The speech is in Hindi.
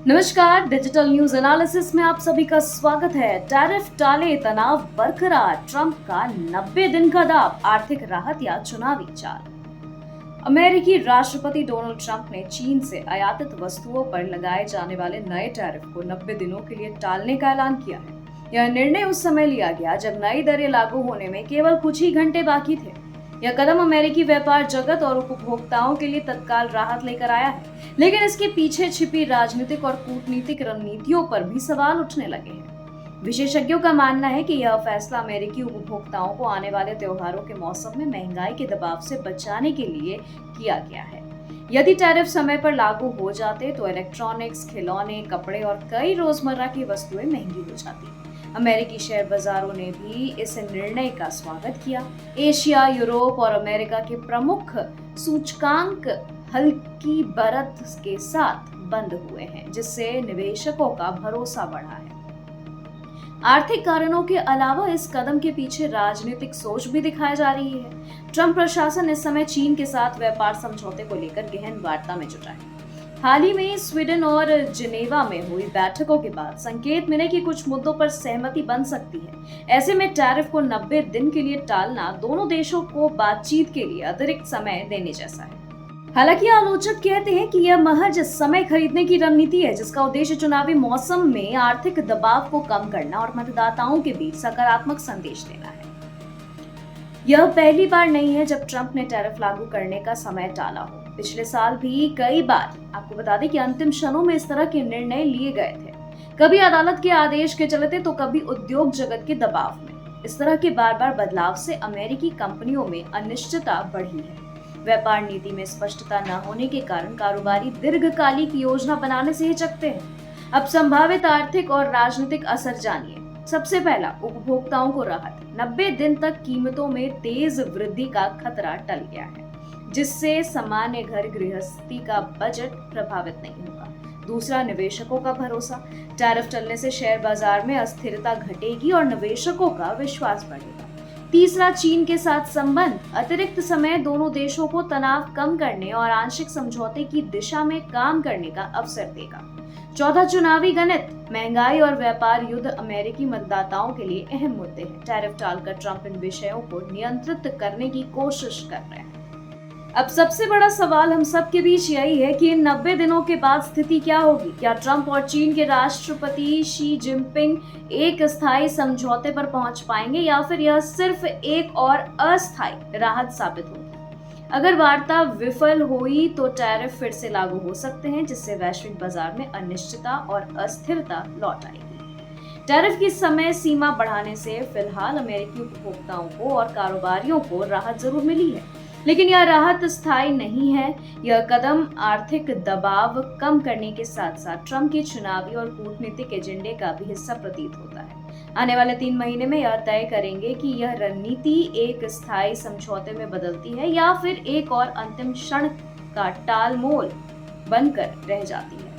नमस्कार, डिजिटल न्यूज एनालिसिस में आप सभी का स्वागत है। टैरिफ टाले, तनाव बरकरार, ट्रंप का 90 दिन का दाव, आर्थिक राहत या चुनावी चाल। अमेरिकी राष्ट्रपति डोनाल्ड ट्रंप ने चीन से आयातित वस्तुओं पर लगाए जाने वाले नए टैरिफ को 90 दिनों के लिए टालने का ऐलान किया है। यह निर्णय उस समय लिया गया जब नई दरें लागू होने में केवल कुछ ही घंटे बाकी थे। यह कदम अमेरिकी व्यापार जगत और उपभोक्ताओं के लिए तत्काल राहत लेकर आया है, लेकिन इसके पीछे छिपी राजनीतिक और कूटनीतिक रणनीतियों पर भी सवाल उठने लगे हैं। विशेषज्ञों का मानना है कि यह फैसला अमेरिकी उपभोक्ताओं को आने वाले त्योहारों के मौसम में महंगाई के दबाव से बचाने के लिए किया गया है। यदि टैरिफ समय पर लागू हो जाते तो इलेक्ट्रॉनिक्स, खिलौने, कपड़े और कई रोजमर्रा की वस्तुएं महंगी हो जाती। अमेरिकी शेयर बाजारों ने भी इस निर्णय का स्वागत किया। एशिया, यूरोप और अमेरिका के प्रमुख सूचकांक हल्की बढ़त के साथ बंद हुए हैं, जिससे निवेशकों का भरोसा बढ़ा है। आर्थिक कारणों के अलावा इस कदम के पीछे राजनीतिक सोच भी दिखाई जा रही है। ट्रंप प्रशासन इस समय चीन के साथ व्यापार समझौते को लेकर गहन वार्ता में जुटा है। हाल ही में स्वीडन और जिनेवा में हुई बैठकों के बाद संकेत मिले कि कुछ मुद्दों पर सहमति बन सकती है। ऐसे में टैरिफ को 90 दिन के लिए टालना दोनों देशों को बातचीत के लिए अतिरिक्त समय देने जैसा है। हालांकि आलोचक कहते हैं कि यह महज समय खरीदने की रणनीति है, जिसका उद्देश्य चुनावी मौसम में आर्थिक दबाव को कम करना और मतदाताओं के बीच सकारात्मक संदेश देना है। यह पहली बार नहीं है जब ट्रंप ने टैरिफ लागू करने का समय टाला हो। पिछले साल भी कई बार आपको बता दें कि अंतिम क्षणों में इस तरह के निर्णय लिए गए थे, कभी अदालत के आदेश के चलते तो कभी उद्योग जगत के दबाव में। इस तरह के बार बार बदलाव से अमेरिकी कंपनियों में अनिश्चितता बढ़ी है। व्यापार नीति में स्पष्टता न होने के कारण कारोबारी दीर्घकालिक योजना बनाने से हिचकते हैं। अब संभावित आर्थिक और राजनीतिक असर जानिए। सबसे पहला, उपभोक्ताओं को राहत। 90 दिन तक कीमतों में तेज वृद्धि का खतरा टल गया है, जिससे सामान्य घर गृहस्थी का बजट प्रभावित नहीं होगा। दूसरा, निवेशकों का भरोसा। टैरिफ टलने से शेयर बाजार में अस्थिरता घटेगी और निवेशकों का विश्वास बढ़ेगा। तीसरा, चीन के साथ संबंध। अतिरिक्त समय दोनों देशों को तनाव कम करने और आंशिक समझौते की दिशा में काम करने का अवसर देगा। चौथा, चुनावी गणित। महंगाई और व्यापार युद्ध अमेरिकी मतदाताओं के लिए अहम मुद्दे हैं। टैरिफ टालकर ट्रंप इन विषयों को नियंत्रित करने की कोशिश कर रहे हैं। अब सबसे बड़ा सवाल हम सब के बीच यही है कि इन 90 दिनों के बाद स्थिति क्या होगी। क्या ट्रंप और चीन के राष्ट्रपति शी जिनपिंग एक स्थायी समझौते पर पहुंच पाएंगे, या फिर यह सिर्फ एक और अस्थायी राहत साबित होगी। अगर वार्ता विफल हुई तो टैरिफ फिर से लागू हो सकते हैं, जिससे वैश्विक बाजार में अनिश्चितता और अस्थिरता लौट आएगी। टैरिफ की समय सीमा बढ़ाने से फिलहाल अमेरिकी उपभोक्ताओं को और कारोबारियों को राहत जरूर मिली है, लेकिन यह राहत स्थायी नहीं है। यह कदम आर्थिक दबाव कम करने के साथ साथ ट्रंप के चुनावी और कूटनीतिक एजेंडे का भी हिस्सा प्रतीत होता है। आने वाले 3 महीने में यह तय करेंगे कि यह रणनीति एक स्थायी समझौते में बदलती है या फिर एक और अंतिम क्षण का टालमोल बनकर रह जाती है।